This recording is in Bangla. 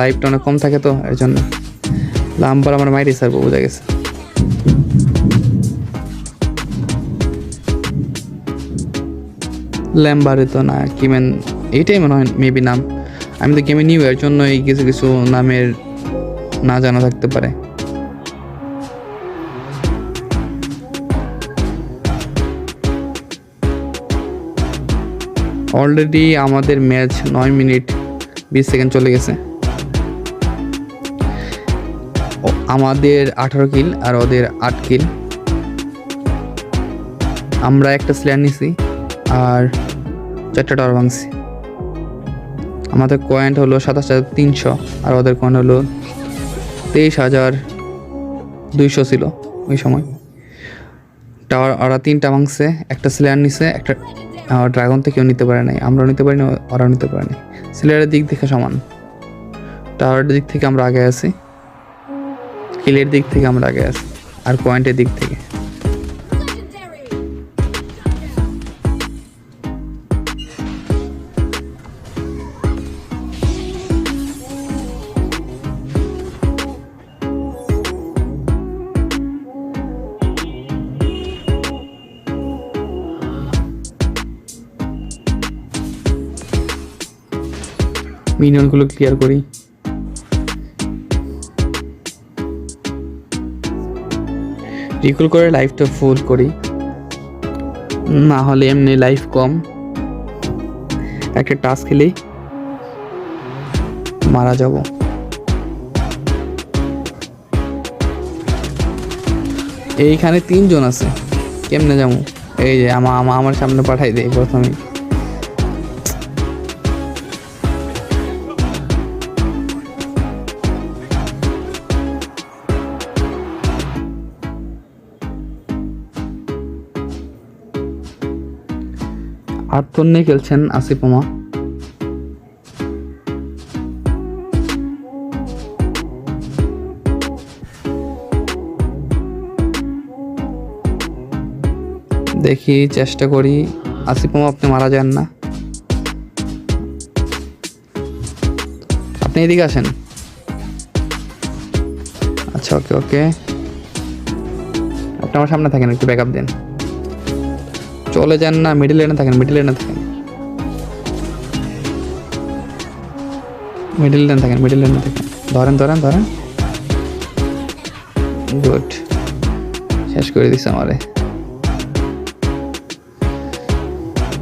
লাইফটা অনেক কম থাকে তো এর জন্য লাম্বার আমার মাইরি স্যার বোঝা গেছে। ল্যাম্বারে তো না কিমেন এইটাই মনে হয় মেবি নাম। আমি তো গেমে নিউ এর জন্য এই কিছু কিছু নামের না জানা থাকতে পারে। অলরেডি আমাদের ম্যাচ 9 মিনিট 20 সেকেন্ড চলে গেছে। আমাদের 18 কিল আর ওদের 8 কিল। আমরা একটা স্ল্যান নিছি আর 4টা টাওয়ার ভাঙছি। আমাদের কয়েন্ট হলো 27,300 আর ওদের কয়েন্ট হলো 23,200 ছিল ওই সময়। টাওয়ার ওরা 3টা ভাঙছে, একটা স্ল্যান নিছে, একটা ড্রাগন থেকে কেউ নিতে পারে নাই, আমরাও নিতে পারিনি, ওরাও নিতে পারে নাই। স্লেয়ারের দিক থেকে সমান, টাওয়ারের দিক থেকে আমরা আগে আছি, কিলের দিক থেকে আমরা আগে আছি, আর পয়েন্টের দিক থেকে। মিনিয়নগুলো ক্লিয়ার করি। রিকল করে লাইফটা ফুল করি, না হলে এমনি লাইফ কম। একটা টাস্ক খেলেই মারা যাব। এইখানে 3 জন আছে, কেমনে যাবো? এই যে আমার সামনে পাঠাই দেয় প্রথমে। আর তো নিয়ে খেলছেন আসিফ মামা। দেখি চেষ্টা করি। আসিফ মামা আপনি মারা যান না, আপনি এদিকে আসেন। আচ্ছা ওকে ওকে, আপনি আমার সামনে থাকেন, একটু ব্যাকআপ দেন। চলে যান না, মিডিল লেনে থাকেন, মিডিল লেনে থাকেন, মিডিল লেনে থাকেন, মিডিল লেনে থাকেন। ধরেন ধরেন ধরেন, গুড, শেষ করে দিচ্ছে আমারে।